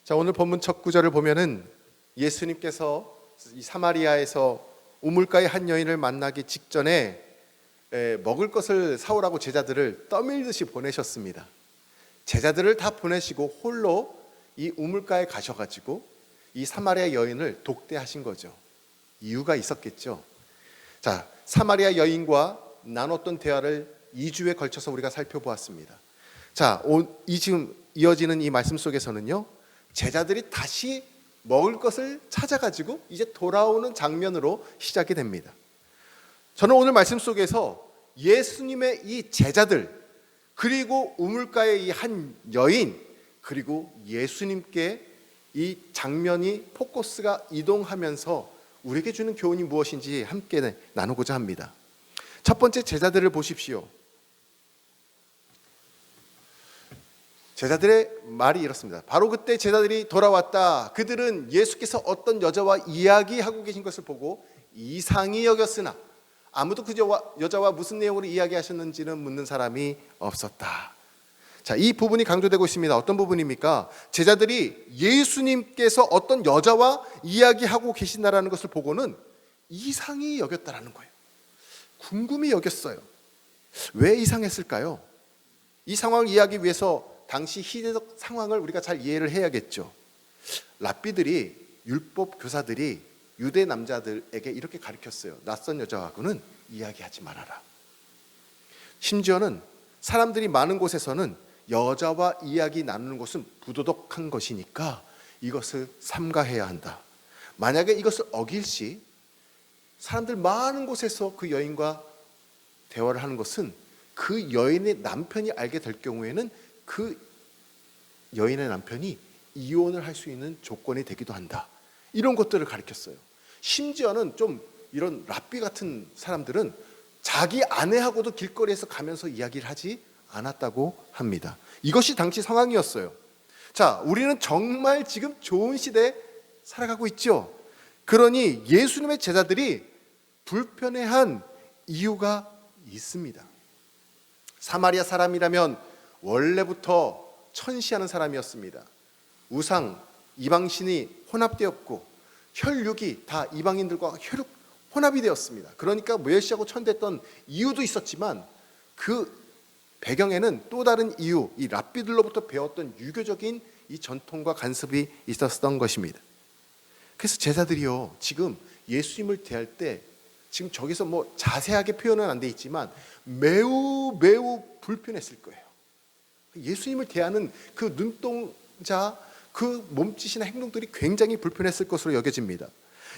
자, 오늘 본문 첫 구절을 보면은 예수님께서 이 사마리아에서 우물가의 한 여인을 만나기 직전에 먹을 것을 사오라고 제자들을 떠밀듯이 보내셨습니다. 제자들을 다 보내시고 홀로 이 우물가에 가셔가지고 이 사마리아 여인을 독대하신 거죠. 이유가 있었겠죠. 자, 사마리아 여인과 나눴던 대화를 2주에 걸쳐서 우리가 살펴보았습니다. 자, 지금 이어지는 이 말씀 속에서는요, 제자들이 다시 먹을 것을 찾아가지고 이제 돌아오는 장면으로 시작이 됩니다. 저는 오늘 말씀 속에서 예수님의 이 제자들, 그리고 우물가의 이 한 여인, 그리고 예수님께 이 장면이 포커스가 이동하면서 우리에게 주는 교훈이 무엇인지 함께 나누고자 합니다. 첫 번째, 제자들을 보십시오. 제자들의 말이 이렇습니다. 바로 그때 제자들이 돌아왔다. 그들은 예수께서 어떤 여자와 이야기하고 계신 것을 보고 이상히 여겼으나 아무도 그 여자와 무슨 내용으로 이야기하셨는지는 묻는 사람이 없었다. 자, 이 부분이 강조되고 있습니다. 어떤 부분입니까? 제자들이 예수님께서 어떤 여자와 이야기하고 계신다라는 것을 보고는 이상히 여겼다라는 거예요. 궁금히 여겼어요. 왜 이상했을까요? 이 상황을 이해하기 위해서 당시 시대적 상황을 우리가 잘 이해를 해야겠죠. 랍비들이, 율법 교사들이 유대 남자들에게 이렇게 가르쳤어요. 낯선 여자하고는 이야기하지 말아라. 심지어는 사람들이 많은 곳에서는 여자와 이야기 나누는 것은 부도덕한 것이니까 이것을 삼가해야 한다. 만약에 이것을 어길 시 사람들 많은 곳에서 그 여인과 대화를 하는 것은 그 여인의 남편이 알게 될 경우에는 그 여인의 남편이 이혼을 할 수 있는 조건이 되기도 한다. 이런 것들을 가르쳤어요. 심지어는 좀 이런 랍비 같은 사람들은 자기 아내하고도 길거리에서 가면서 이야기를 하지 않았다고 합니다. 이것이 당시 상황이었어요. 자, 우리는 정말 지금 좋은 시대에 살아가고 있죠. 그러니 예수님의 제자들이 불편해한 이유가 있습니다. 사마리아 사람이라면 원래부터 천시하는 사람이었습니다. 우상, 이방신이 혼합되었고 혈육이 다 이방인들과 혼합이 되었습니다. 그러니까 멸시하고 천대했던 이유도 있었지만 그 배경에는 또 다른 이유, 이 랍비들로부터 배웠던 유교적인 이 전통과 간섭이 있었던 것입니다. 그래서 제자들이요, 지금 예수님을 대할 때 지금 저기서 뭐 자세하게 표현은 안 돼 있지만 매우 불편했을 거예요. 예수님을 대하는 그 눈동자, 그 몸짓이나 행동들이 굉장히 불편했을 것으로 여겨집니다.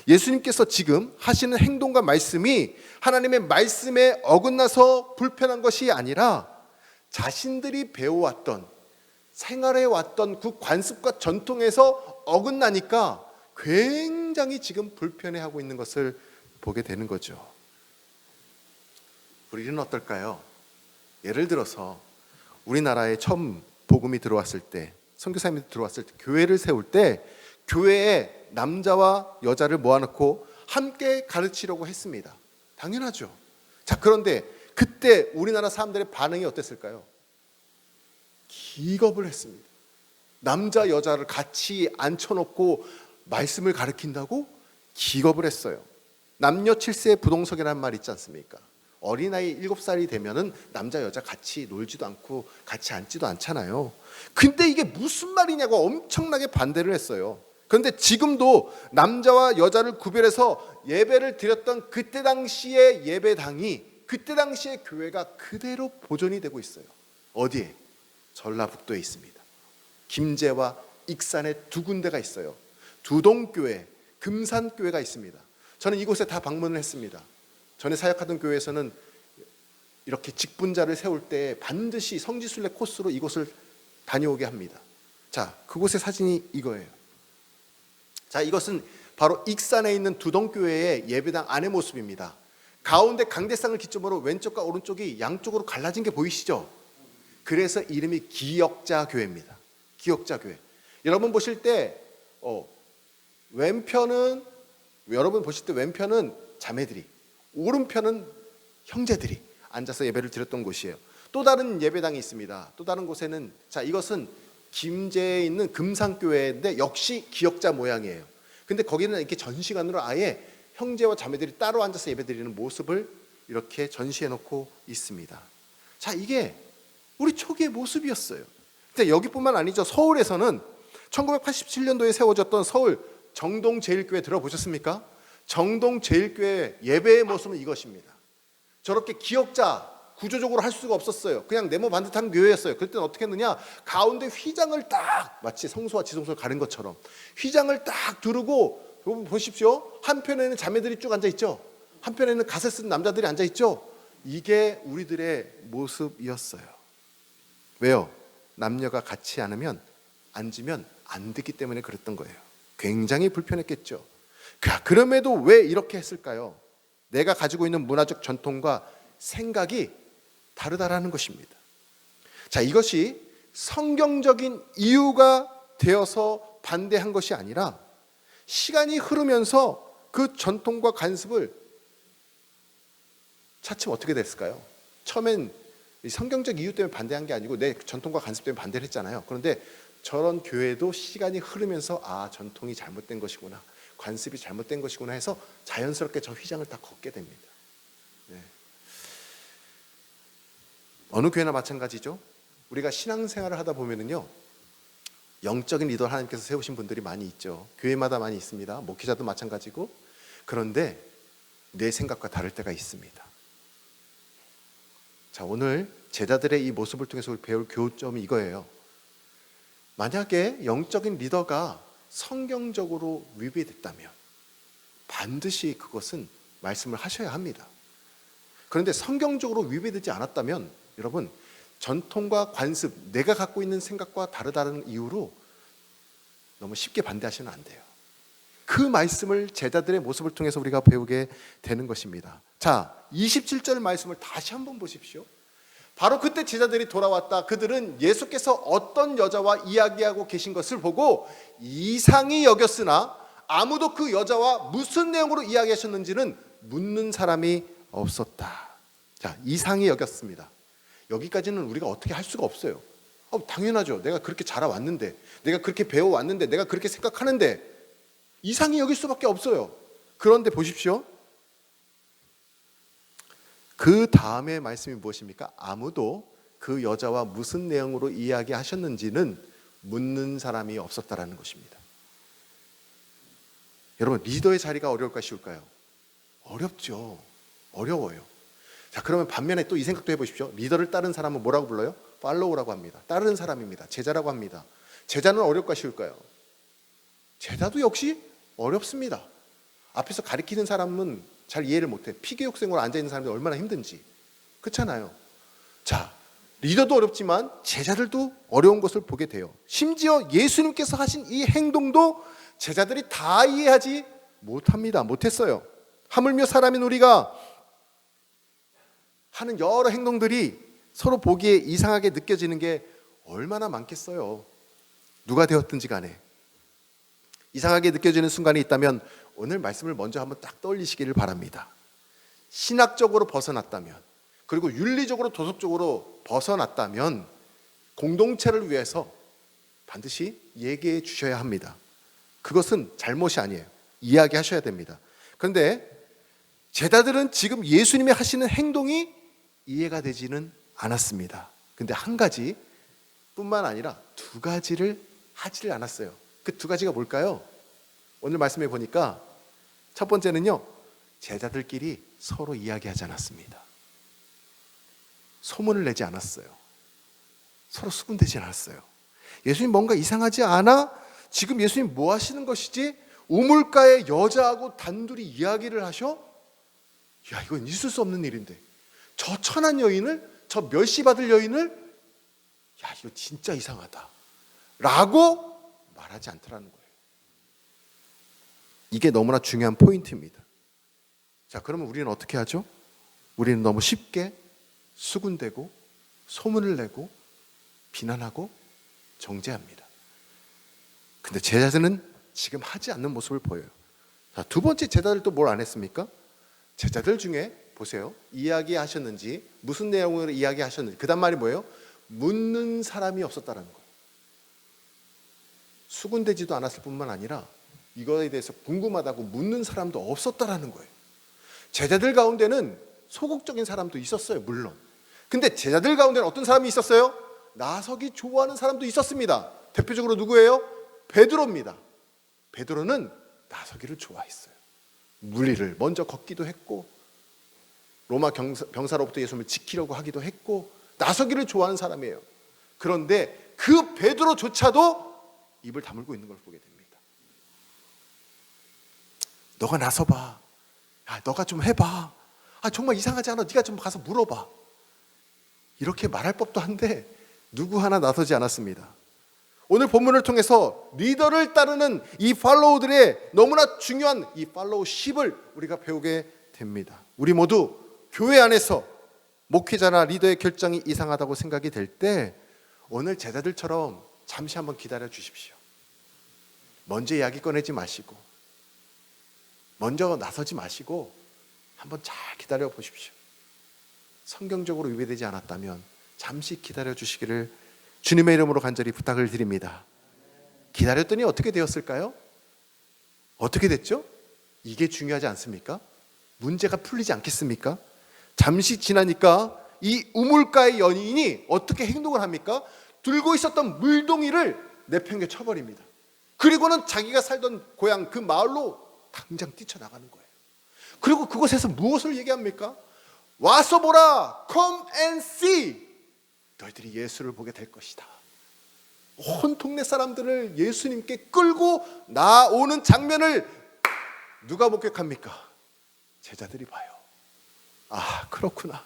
예수님께서 지금 하시는 행동과 말씀이 하나님의 말씀에 어긋나서 불편한 것이 아니라 자신들이 배워왔던, 생활해왔던 그 관습과 전통에서 어긋나니까 굉장히 지금 불편해하고 있는 것을 보게 되는 거죠. 우리는 어떨까요? 예를 들어서 우리나라에 처음 복음이 들어왔을 때, 선교사님이 들어왔을 때, 교회를 세울 때 교회에 남자와 여자를 모아놓고 함께 가르치려고 했습니다. 당연하죠. 자, 그런데 그때 우리나라 사람들의 반응이 어땠을까요? 기겁을 했습니다. 남자 여자를 같이 앉혀놓고 말씀을 가르친다고 기겁을 했어요. 남녀 7세 부동석이라는 말 있지 않습니까? 어린아이 7살이 되면은 남자 여자 같이 놀지도 않고 같이 앉지도 않잖아요. 근데 이게 무슨 말이냐고 엄청나게 반대를 했어요. 그런데 지금도 남자와 여자를 구별해서 예배를 드렸던 그때 당시의 예배당이, 그때 당시의 교회가 그대로 보존이 되고 있어요. 어디에? 전라북도에 있습니다. 김제와 익산에 두 군데가 있어요. 두동교회, 금산교회가 있습니다. 저는 이곳에 다 방문을 했습니다. 전에 사역하던 교회에서는 이렇게 직분자를 세울 때 반드시 성지순례 코스로 이곳을 다녀오게 합니다. 자, 그곳의 사진이 이거예요. 자, 이것은 바로 익산에 있는 두동교회의 예배당 안의 모습입니다. 가운데 강대상을 기점으로 왼쪽과 오른쪽이 양쪽으로 갈라진 게 보이시죠? 그래서 이름이 기역자교회입니다. 기역자교회. 여러분 보실 때 왼편은 자매들이, 오른편은 형제들이 앉아서 예배를 드렸던 곳이에요. 또 다른 예배당이 있습니다. 또 다른 곳에는, 자, 이것은 김제에 있는 금산교회인데 역시 기역자 모양이에요. 근데 거기는 이렇게 전시관으로 아예 형제와 자매들이 따로 앉아서 예배드리는 모습을 이렇게 전시해 놓고 있습니다. 자, 이게 우리 초기의 모습이었어요. 근데 여기뿐만 아니죠. 서울에서는 1987년도에 세워졌던 서울 정동제일교회 들어보셨습니까? 정동제일교회 예배의 모습은 이것입니다. 저렇게 기역자 구조적으로 할 수가 없었어요. 그냥 네모 반듯한 교회였어요. 그때는 어떻게 했느냐, 가운데 휘장을 딱, 마치 성소와 지성소를 가린 것처럼 휘장을 딱 두르고, 여러분 보십시오. 한편에는 자매들이 쭉 앉아있죠. 한편에는 가세 쓴 남자들이 앉아있죠. 이게 우리들의 모습이었어요. 왜요? 남녀가 같이 앉으면 안 되기 때문에 그랬던 거예요. 굉장히 불편했겠죠. 그럼에도 왜 이렇게 했을까요? 내가 가지고 있는 문화적 전통과 생각이 다르다라는 것입니다. 자, 이것이 성경적인 이유가 되어서 반대한 것이 아니라 시간이 흐르면서 그 전통과 관습을 차츰 어떻게 됐을까요? 처음엔 성경적 이유 때문에 반대한 게 아니고 내 전통과 관습 때문에 반대를 했잖아요. 그런데 저런 교회도 시간이 흐르면서 전통이 잘못된 것이구나, 관습이 잘못된 것이구나 해서 자연스럽게 저 휘장을 다 걷게 됩니다. 네. 어느 교회나 마찬가지죠. 우리가 신앙생활을 하다 보면은요, 영적인 리더를 하나님께서 세우신 분들이 많이 있죠. 교회마다 많이 있습니다. 목회자도 마찬가지고. 그런데 내 생각과 다를 때가 있습니다. 자, 오늘 제자들의 이 모습을 통해서 우리 배울 교점이 이거예요. 만약에 영적인 리더가 성경적으로 위배됐다면 반드시 그것은 말씀을 하셔야 합니다. 그런데 성경적으로 위배되지 않았다면 여러분, 전통과 관습, 내가 갖고 있는 생각과 다르다는 이유로 너무 쉽게 반대하시면 안 돼요. 그 말씀을 제자들의 모습을 통해서 우리가 배우게 되는 것입니다. 자, 27절 말씀을 다시 한번 보십시오. 바로 그때 제자들이 돌아왔다. 그들은 예수께서 어떤 여자와 이야기하고 계신 것을 보고 이상히 여겼으나 아무도 그 여자와 무슨 내용으로 이야기하셨는지는 묻는 사람이 없었다. 자, 이상히 여겼습니다. 여기까지는 우리가 어떻게 할 수가 없어요. 당연하죠. 내가 그렇게 자라왔는데, 내가 그렇게 배워왔는데, 내가 그렇게 생각하는데 이상히 여길 수밖에 없어요. 그런데 보십시오. 그 다음에 말씀이 무엇입니까? 아무도 그 여자와 무슨 내용으로 이야기하셨는지는 묻는 사람이 없었다라는 것입니다. 여러분, 리더의 자리가 어려울까 쉬울까요? 어렵죠. 어려워요. 자, 그러면 반면에 또 이 생각도 해보십시오. 리더를 따른 사람은 뭐라고 불러요? 팔로우라고 합니다. 따르는 사람입니다. 제자라고 합니다. 제자는 어려울까 쉬울까요? 제자도 역시 어렵습니다. 앞에서 가리키는 사람은 잘 이해를 못해. 피계육생으로 앉아있는 사람들이 얼마나 힘든지. 그렇잖아요. 자, 리더도 어렵지만 제자들도 어려운 것을 보게 돼요. 심지어 예수님께서 하신 이 행동도 제자들이 다 이해하지 못합니다. 못했어요. 하물며 사람인 우리가 하는 여러 행동들이 서로 보기에 이상하게 느껴지는 게 얼마나 많겠어요. 누가 되었든지 간에 이상하게 느껴지는 순간이 있다면 오늘 말씀을 먼저 한번 딱 떠올리시기를 바랍니다. 신학적으로 벗어났다면, 그리고 윤리적으로 도덕적으로 벗어났다면 공동체를 위해서 반드시 얘기해 주셔야 합니다. 그것은 잘못이 아니에요. 이야기하셔야 됩니다. 그런데 제자들은 지금 예수님이 하시는 행동이 이해가 되지는 않았습니다. 근데 한 가지 뿐만 아니라 두 가지를 하지를 않았어요. 그 두 가지가 뭘까요? 오늘 말씀해 보니까 첫 번째는요, 제자들끼리 서로 이야기하지 않았습니다. 소문을 내지 않았어요. 서로 수군대지 않았어요. 예수님 뭔가 이상하지 않아? 지금 예수님 뭐 하시는 것이지? 우물가에 여자하고 단둘이 이야기를 하셔? 야, 이건 있을 수 없는 일인데, 저 천한 여인을, 저 멸시받을 여인을, 야, 이거 진짜 이상하다 라고 말하지 않더라는 거예요. 이게 너무나 중요한 포인트입니다. 자, 그러면 우리는 어떻게 하죠? 우리는 너무 쉽게 수군대고 소문을 내고 비난하고 정죄합니다. 근데 제자들은 지금 하지 않는 모습을 보여요. 자, 두 번째, 제자들도 뭘 안 했습니까? 제자들 중에 보세요. 이야기하셨는지, 무슨 내용으로 이야기하셨는지, 그 다음 말이 뭐예요? 묻는 사람이 없었다는 거예요. 수군되지도 않았을 뿐만 아니라 이거에 대해서 궁금하다고 묻는 사람도 없었다라는 거예요. 제자들 가운데는 소극적인 사람도 있었어요, 물론. 근데 제자들 가운데는 어떤 사람이 있었어요? 나서기 좋아하는 사람도 있었습니다. 대표적으로 누구예요? 베드로입니다. 베드로는 나서기를 좋아했어요. 물리를 먼저 걷기도 했고, 로마 병사로부터 예수님을 지키려고 하기도 했고, 나서기를 좋아하는 사람이에요. 그런데 그 베드로조차도 입을 다물고 있는 걸 보게 됩니다. 너가 나서봐. 너가 좀 해봐. 정말 이상하지 않아? 네가 좀 가서 물어봐. 이렇게 말할 법도 한데 누구 하나 나서지 않았습니다. 오늘 본문을 통해서 리더를 따르는 이 팔로우들의 너무나 중요한 이 팔로우십을 우리가 배우게 됩니다. 우리 모두 교회 안에서 목회자나 리더의 결정이 이상하다고 생각이 될 때 오늘 제자들처럼 잠시 한번 기다려 주십시오. 먼저 이야기 꺼내지 마시고, 먼저 나서지 마시고 한번 잘 기다려 보십시오. 성경적으로 위배되지 않았다면 잠시 기다려 주시기를 주님의 이름으로 간절히 부탁을 드립니다. 기다렸더니 어떻게 되었을까요? 어떻게 됐죠? 이게 중요하지 않습니까? 문제가 풀리지 않겠습니까? 잠시 지나니까 이 우물가의 연인이 어떻게 행동을 합니까? 들고 있었던 물동이를 내팽개 쳐버립니다. 그리고는 자기가 살던 고향 그 마을로 당장 뛰쳐나가는 거예요. 그리고 그곳에서 무엇을 얘기합니까? 와서 보라, come and see. 너희들이 예수를 보게 될 것이다. 온 동네 사람들을 예수님께 끌고 나오는 장면을 누가 목격합니까? 제자들이 봐요. 그렇구나.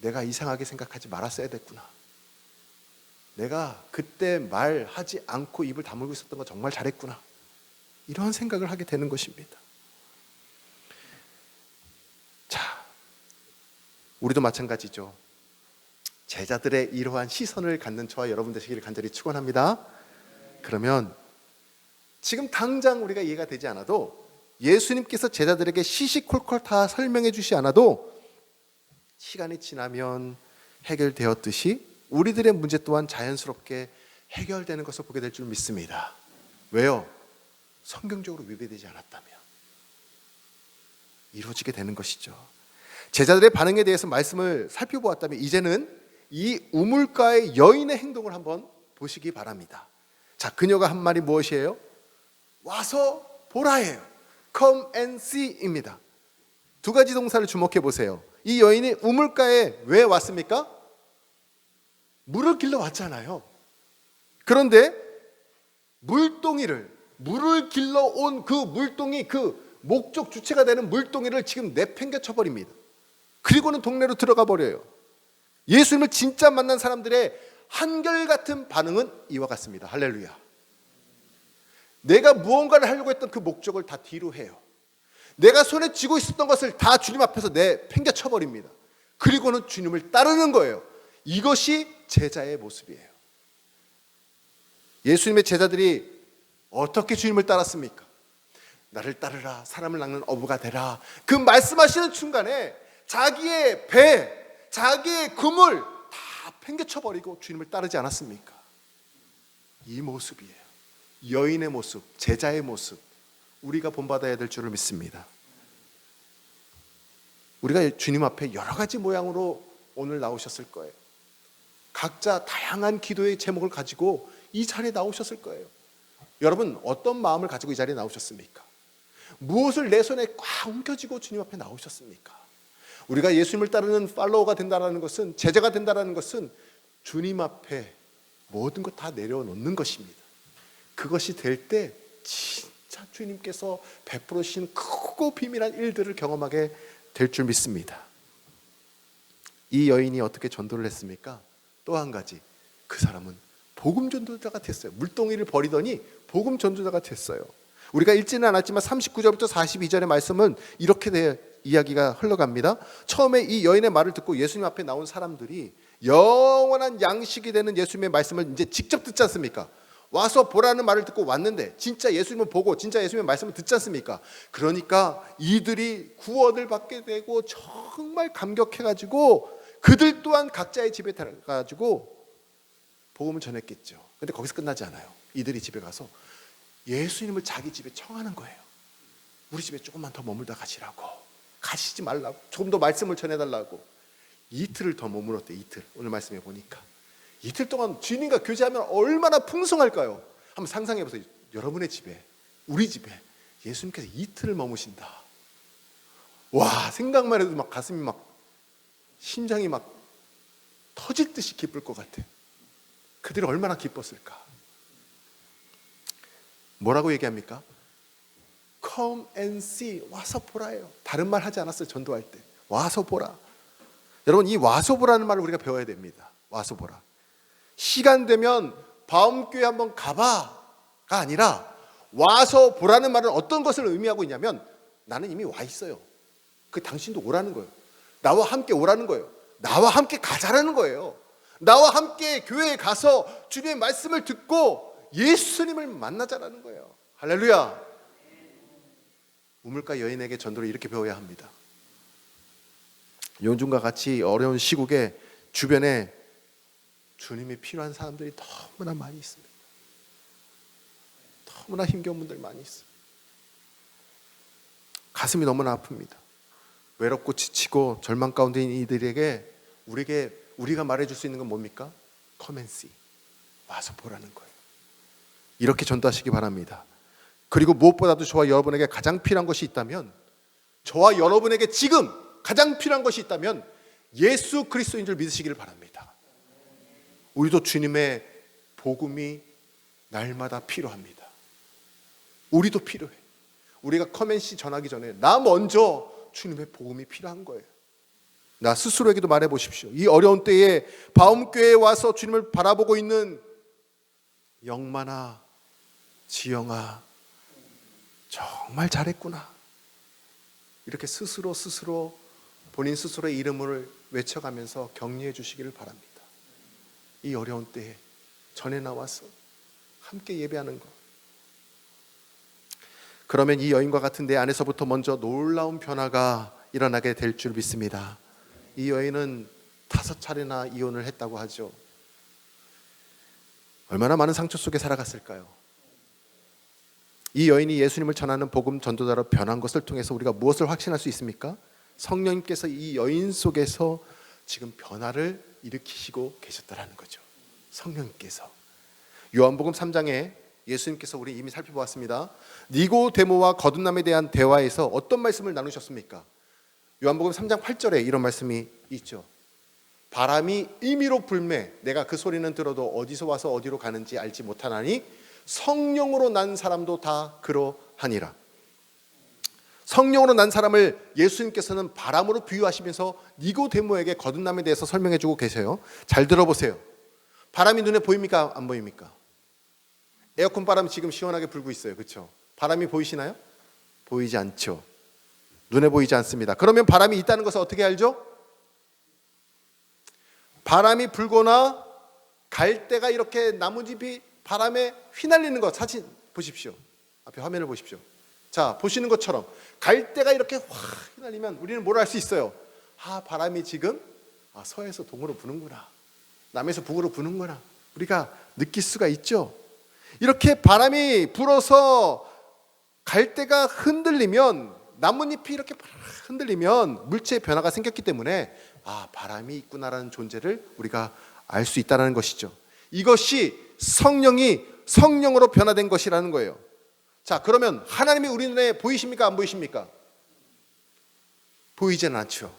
내가 이상하게 생각하지 말았어야 됐구나. 내가 그때 말하지 않고 입을 다물고 있었던 거 정말 잘했구나. 이런 생각을 하게 되는 것입니다. 자, 우리도 마찬가지죠. 제자들의 이러한 시선을 갖는 저와 여러분 되시기를 간절히 축원합니다. 그러면 지금 당장 우리가 이해가 되지 않아도, 예수님께서 제자들에게 시시콜콜 다 설명해 주시 않아도 시간이 지나면 해결되었듯이 우리들의 문제 또한 자연스럽게 해결되는 것을 보게 될 줄 믿습니다. 왜요? 성경적으로 위배되지 않았다면 이루어지게 되는 것이죠. 제자들의 반응에 대해서 말씀을 살펴보았다면 이제는 이 우물가의 여인의 행동을 한번 보시기 바랍니다. 자, 그녀가 한 말이 무엇이에요? 와서 보라예요. Come and see입니다. 두 가지 동사를 주목해 보세요. 이 여인이 우물가에 왜 왔습니까? 물을 길러 왔잖아요. 그런데 물을 길러 온 그 물동이, 그 목적 주체가 되는 물동이를 지금 내팽겨 쳐버립니다. 그리고는 동네로 들어가 버려요. 예수님을 진짜 만난 사람들의 한결같은 반응은 이와 같습니다. 할렐루야. 내가 무언가를 하려고 했던 그 목적을 다 뒤로 해요. 내가 손에 쥐고 있었던 것을 다 주님 앞에서 내팽겨 쳐버립니다. 그리고는 주님을 따르는 거예요. 이것이 제자의 모습이에요. 예수님의 제자들이 어떻게 주님을 따랐습니까? 나를 따르라, 사람을 낚는 어부가 되라. 그 말씀하시는 순간에 자기의 배, 자기의 그물 다 팽개쳐버리고 주님을 따르지 않았습니까? 이 모습이에요. 여인의 모습, 제자의 모습, 우리가 본받아야 될 줄을 믿습니다. 우리가 주님 앞에 여러 가지 모양으로 오늘 나오셨을 거예요. 각자 다양한 기도의 제목을 가지고 이 자리에 나오셨을 거예요. 여러분, 어떤 마음을 가지고 이 자리에 나오셨습니까? 무엇을 내 손에 꽉 옮겨쥐고 주님 앞에 나오셨습니까? 우리가 예수님을 따르는 팔로워가 된다는 것은, 제자가 된다는 것은 주님 앞에 모든 것 다 내려놓는 것입니다. 그것이 될 때 진짜 주님께서 베풀어 주신 크고 비밀한 일들을 경험하게 될 줄 믿습니다. 이 여인이 어떻게 전도를 했습니까? 또 한 가지, 그 사람은 복음 전도자가 됐어요. 물동이를 버리더니 복음 전도자가 됐어요. 우리가 읽지는 않았지만 39절부터 42절의 말씀은 이렇게 이야기가 흘러갑니다. 처음에 이 여인의 말을 듣고 예수님 앞에 나온 사람들이 영원한 양식이 되는 예수님의 말씀을 이제 직접 듣지 않습니까? 와서 보라는 말을 듣고 왔는데 진짜 예수님을 보고 진짜 예수님의 말씀을 듣지 않습니까? 그러니까 이들이 구원을 받게 되고 정말 감격해가지고 그들 또한 각자의 집에 들어가가지고 복음을 전했겠죠. 근데 거기서 끝나지 않아요. 이들이 집에 가서 예수님을 자기 집에 청하는 거예요. 우리 집에 조금만 더 머물다 가시라고, 가시지 말라고, 조금 더 말씀을 전해달라고. 이틀을 더 머물었대. 이틀. 오늘 말씀해 보니까 이틀 동안 주님과 교제하면 얼마나 풍성할까요? 한번 상상해 보세요. 여러분의 집에, 우리 집에 예수님께서 이틀을 머무신다. 와, 생각만 해도 막 가슴이 막, 심장이 막 터질 듯이 기쁠 것 같아. 그들이 얼마나 기뻤을까? 뭐라고 얘기합니까? Come and see. 와서 보라예요. 다른 말 하지 않았어요. 전도할 때. 와서 보라. 여러분, 이 와서 보라는 말을 우리가 배워야 됩니다. 와서 보라. 시간 되면 바움교회 한번 가봐가 아니라 와서 보라는 말은 어떤 것을 의미하고 있냐면, 나는 이미 와 있어요. 그 당신도 오라는 거예요. 나와 함께 오라는 거예요. 나와 함께 가자라는 거예요. 나와 함께 교회에 가서 주님의 말씀을 듣고 예수님을 만나자라는 거예요. 할렐루야. 우물가 여인에게 전도를 이렇게 배워야 합니다. 요즘과 같이 어려운 시국에 주변에 주님이 필요한 사람들이 너무나 많이 있습니다. 너무나 힘겨운 분들 많이 있어요. 가슴이 너무나 아픕니다. 외롭고 지치고 절망 가운데 있는 이들에게 우리가 말해줄 수 있는 건 뭡니까? Come and see. 와서 보라는 거예요. 이렇게 전도하시기 바랍니다. 그리고 무엇보다도 저와 여러분에게 가장 필요한 것이 있다면, 저와 여러분에게 지금 가장 필요한 것이 있다면 예수 그리스도인 줄 믿으시기를 바랍니다. 우리도 주님의 복음이 날마다 필요합니다. 우리도 필요해. 우리가 커맨시 전하기 전에 나 먼저 주님의 복음이 필요한 거예요. 나 스스로에게도 말해 보십시오. 이 어려운 때에 바움교회에 와서 주님을 바라보고 있는 영만아, 지영아, 정말 잘했구나. 이렇게 스스로 본인 스스로의 이름을 외쳐가면서 격려해 주시기를 바랍니다. 이 어려운 때에 전에 나와서 함께 예배하는 것. 그러면 이 여인과 같은 내 안에서부터 먼저 놀라운 변화가 일어나게 될 줄 믿습니다. 이 여인은 5차례나 이혼을 했다고 하죠. 얼마나 많은 상처 속에 살아갔을까요? 이 여인이 예수님을 전하는 복음 전도자로 변한 것을 통해서 우리가 무엇을 확신할 수 있습니까? 성령님께서 이 여인 속에서 지금 변화를 일으키시고 계셨다라는 거죠. 성령님께서. 요한복음 3장에 예수님께서 우리 이미 살펴보았습니다. 니고데모와 거듭남에 대한 대화에서 어떤 말씀을 나누셨습니까? 요한복음 3장 8절에 이런 말씀이 있죠. 바람이 임의로 불매 내가 그 소리는 들어도 어디서 와서 어디로 가는지 알지 못하나니 성령으로 난 사람도 다 그러하니라. 성령으로 난 사람을 예수님께서는 바람으로 비유하시면서 니고데모에게 거듭남에 대해서 설명해 주고 계세요. 잘 들어보세요. 바람이 눈에 보입니까? 안 보입니까? 에어컨 바람이 지금 시원하게 불고 있어요. 그렇죠? 바람이 보이시나요? 보이지 않죠. 눈에 보이지 않습니다. 그러면 바람이 있다는 것을 어떻게 알죠? 바람이 불거나 갈대가 이렇게 나뭇잎이 바람에 휘날리는 것, 사진 보십시오. 앞에 화면을 보십시오. 자, 보시는 것처럼 갈대가 이렇게 확 휘날리면 우리는 뭘 알 수 있어요? 바람이 지금 서에서 동으로 부는구나, 남에서 북으로 부는구나, 우리가 느낄 수가 있죠. 이렇게 바람이 불어서 갈대가 흔들리면, 나뭇잎이 이렇게 흔들리면 물체의 변화가 생겼기 때문에 바람이 있구나라는 존재를 우리가 알 수 있다는 것이죠. 이것이 성령이 성령으로 변화된 것이라는 거예요. 자, 그러면 하나님이 우리 눈에 보이십니까? 안 보이십니까? 보이지는 않죠.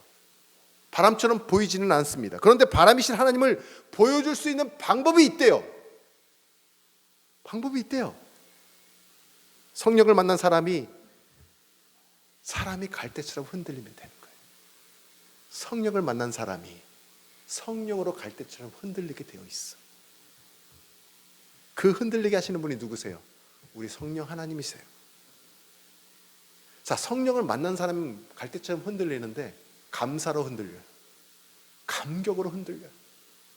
바람처럼 보이지는 않습니다. 그런데 바람이신 하나님을 보여줄 수 있는 방법이 있대요. 방법이 있대요. 성령을 만난 사람이 갈대처럼 흔들리면 되는 거예요. 성령을 만난 사람이 성령으로 갈대처럼 흔들리게 되어 있어. 그 흔들리게 하시는 분이 누구세요? 우리 성령 하나님이세요. 자, 성령을 만난 사람은 갈대처럼 흔들리는데 감사로 흔들려요. 감격으로 흔들려요.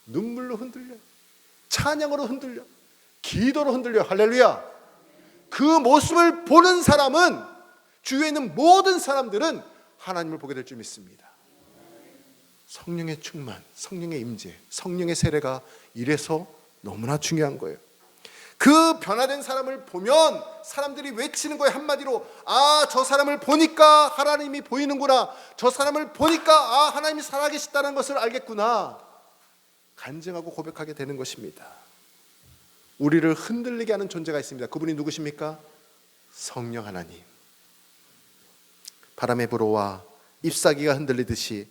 눈물로 흔들려요. 찬양으로 흔들려요. 기도로 흔들려요. 할렐루야. 그 모습을 보는 사람은, 주위에 있는 모든 사람들은 하나님을 보게 될 줄 믿습니다. 성령의 충만, 성령의 임재, 성령의 세례가 이래서 너무나 중요한 거예요. 그 변화된 사람을 보면 사람들이 외치는 거예요. 한마디로, 아, 저 사람을 보니까 하나님이 보이는구나. 저 사람을 보니까 아, 하나님이 살아계시다는 것을 알겠구나. 간증하고 고백하게 되는 것입니다. 우리를 흔들리게 하는 존재가 있습니다. 그분이 누구십니까? 성령 하나님. 바람의 불어와 잎사귀가 흔들리듯이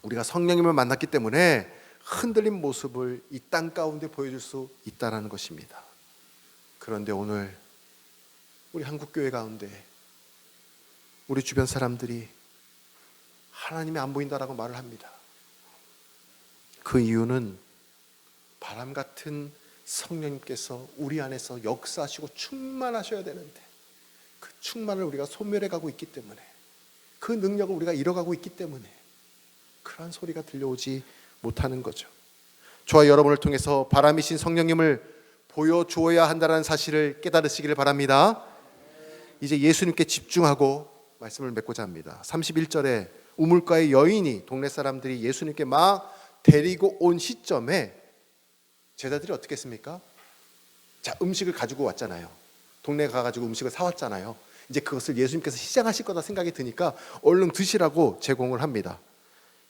우리가 성령님을 만났기 때문에 흔들린 모습을 이 땅 가운데 보여줄 수 있다는 것입니다. 그런데 오늘 우리 한국교회 가운데 우리 주변 사람들이 하나님이 안 보인다라고 말을 합니다. 그 이유는 바람 같은 성령님께서 우리 안에서 역사하시고 충만하셔야 되는데 그 충만을 우리가 소멸해 가고 있기 때문에, 그 능력을 우리가 잃어가고 있기 때문에 그러한 소리가 들려오지 못하는 거죠. 저와 여러분을 통해서 바람이신 성령님을 보여주어야 한다는 사실을 깨달으시기를 바랍니다. 이제 예수님께 집중하고 말씀을 맺고자 합니다. 31절에 우물가의 여인이 동네 사람들이 예수님께 막 데리고 온 시점에 제자들이 어떻게 했습니까? 자, 음식을 가지고 왔잖아요. 동네에 가가지고 음식을 사왔잖아요. 이제 그것을 예수님께서 시장하실 거다 생각이 드니까 얼른 드시라고 제공을 합니다.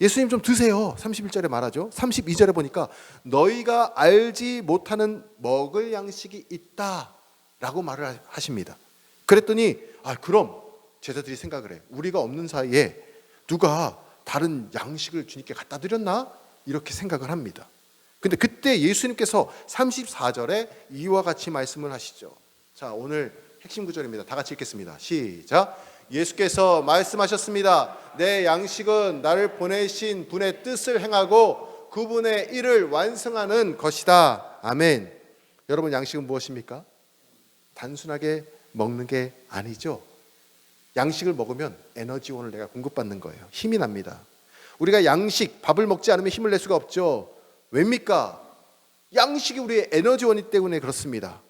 예수님 좀 드세요. 31절에 말하죠. 32절에 보니까 너희가 알지 못하는 먹을 양식이 있다라고 말을 하십니다. 그랬더니 그럼 제자들이 생각을 해. 우리가 없는 사이에 누가 다른 양식을 주님께 갖다 드렸나? 이렇게 생각을 합니다. 근데 그때 예수님께서 34절에 이와 같이 말씀을 하시죠. 자, 오늘 핵심 구절입니다. 다 같이 읽겠습니다. 시작. 예수께서 말씀하셨습니다. 내 양식은 나를 보내신 분의 뜻을 행하고 그분의 일을 완성하는 것이다. 아멘. 여러분, 양식은 무엇입니까? 단순하게 먹는 게 아니죠. 양식을 먹으면 에너지원을 내가 공급받는 거예요. 힘이 납니다. 우리가 양식, 밥을 먹지 않으면 힘을 낼 수가 없죠. 왜입니까? 양식이 우리의 에너지원이기 때문에 그렇습니다.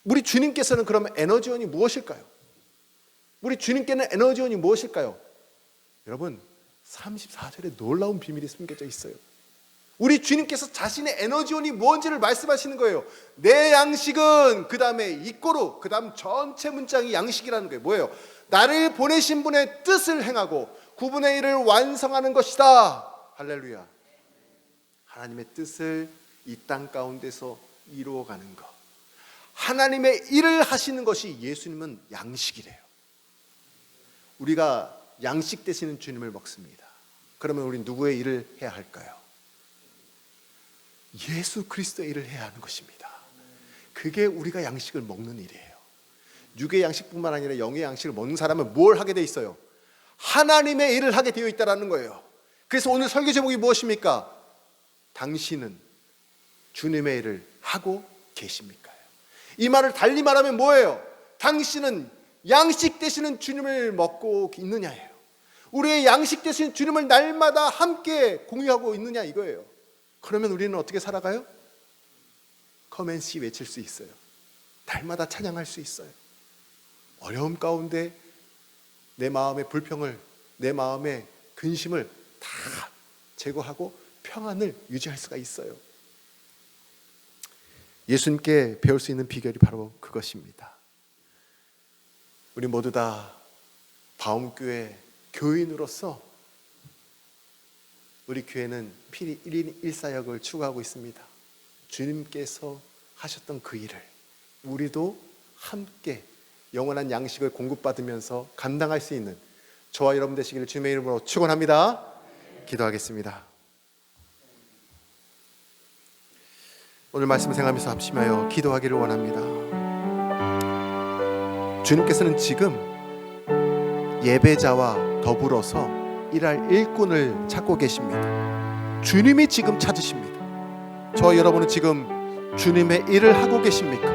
우리 주님께서는 그러면 에너지원이 무엇일까요? 우리 주님께는 에너지원이 무엇일까요? 여러분, 34절에 놀라운 비밀이 숨겨져 있어요. 우리 주님께서 자신의 에너지원이 무엇인지를 말씀하시는 거예요. 내 양식은, 그 다음에 이꼬르, 그 다음 전체 문장이 양식이라는 거예요. 뭐예요? 나를 보내신 분의 뜻을 행하고 그분의 일을 완성하는 것이다. 할렐루야. 하나님의 뜻을 이 땅 가운데서 이루어가는 것, 하나님의 일을 하시는 것이 예수님은 양식이래요. 우리가 양식 되시는 주님을 먹습니다. 그러면 우리 누구의 일을 해야 할까요? 예수 그리스도의 일을 해야 하는 것입니다. 그게 우리가 양식을 먹는 일이에요. 육의 양식뿐만 아니라 영의 양식을 먹는 사람은 뭘 하게 돼 있어요? 하나님의 일을 하게 되어 있다는 거예요. 그래서 오늘 설교 제목이 무엇입니까? 당신은 주님의 일을 하고 계십니까? 이 말을 달리 말하면 뭐예요? 당신은 양식 되시는 주님을 먹고 있느냐예요. 우리의 양식 되시는 주님을 날마다 함께 공유하고 있느냐 이거예요. 그러면 우리는 어떻게 살아가요? 커맨시 외칠 수 있어요. 날마다 찬양할 수 있어요. 어려움 가운데 내 마음의 불평을, 내 마음의 근심을 다 제거하고 평안을 유지할 수가 있어요. 예수님께 배울 수 있는 비결이 바로 그것입니다. 우리 모두 다 바움교회 교인으로서 우리 교회는 필히 1인 1사역을 추구하고 있습니다. 주님께서 하셨던 그 일을 우리도 함께 영원한 양식을 공급받으면서 감당할 수 있는 저와 여러분 되시기를 주님의 이름으로 축원합니다. 기도하겠습니다. 오늘 말씀을 생각하면서 합심하여 기도하기를 원합니다. 주님께서는 지금 예배자와 더불어서 일할 일꾼을 찾고 계십니다. 주님이 지금 찾으십니다. 저와 여러분은 지금 주님의 일을 하고 계십니까?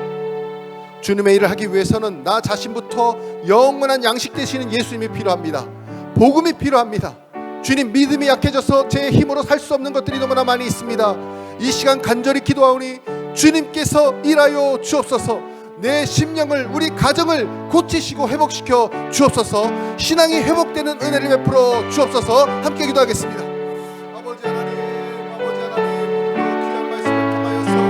주님의 일을 하기 위해서는 나 자신부터 영원한 양식 되시는 예수님이 필요합니다. 복음이 필요합니다. 주님, 믿음이 약해져서 제 힘으로 살 수 없는 것들이 너무나 많이 있습니다. 이 시간 간절히 기도하오니 주님께서 일하여 주옵소서. 내 심령을, 우리 가정을 고치시고 회복시켜 주옵소서. 신앙이 회복되는 은혜를 베풀어 주옵소서. 함께 기도하겠습니다. 아버지 하나님, 귀한 말씀을 통하여서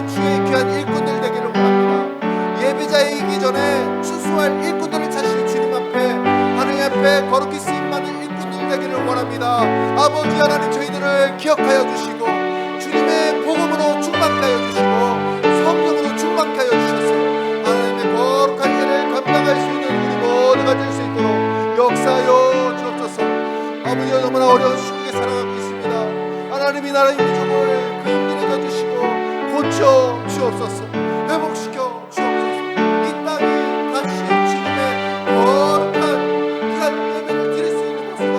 주의 귀한 일꾼들 되기를 원합니다. 예배자이기 전에 추수할 일꾼들을 찾으실 주님 앞에, 하나님 앞에 거룩히 쓰임받는 일꾼들 되기를 원합니다. 아버지 하나님, 저희들을 기억하여 주시고 주님의 복음으로 충만케 하여 주시고 성령으로 충만케 하여 주셔서 하나님의 거룩한 일을 감당할 수 있는 우리 모두가 될 수 있도록 역사하여 주옵소서. 아버지가 너무나 어려운 시국에 살아가고 있습니다. 하나님이 나라의 민족을 근들여 주시고 고쳐 주옵소서. 회복시켜 주옵소서. 이 땅이 다시 주님의 거룩한 귀한 예배를 드릴 수 있는 곳으로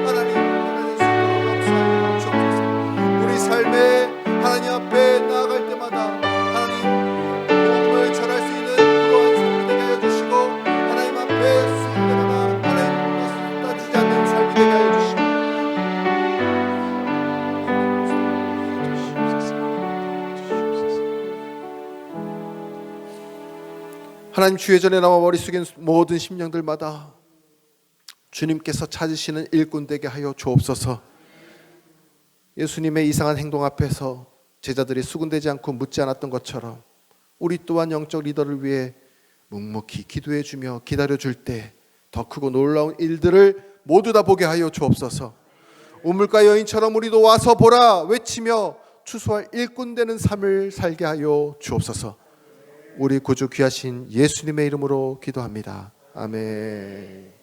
하나님 변화될 수 있도록 역사하여 주옵소서. 우리 삶에 하나님 앞에 나아갈 때마다 하나님 복음을 전할 수 있는 그러한 삶이 되게 하여 주시고, 하나님 앞에 수행되거나 하나님 것을 따지지 않는 삶이 되게 하여 주시고, 하나님 주의 전에 나와 머릿속에 모든 심령들마다 주님께서 찾으시는 일꾼 되게 하여 주옵소서. 예수님의 이상한 행동 앞에서 제자들이 수군되지 않고 묻지 않았던 것처럼 우리 또한 영적 리더를 위해 묵묵히 기도해 주며 기다려 줄 때 더 크고 놀라운 일들을 모두 다 보게 하여 주옵소서. 우물가 여인처럼 우리도 와서 보라 외치며 추수할 일꾼 되는 삶을 살게 하여 주옵소서. 우리 구주 귀하신 예수님의 이름으로 기도합니다. 아멘.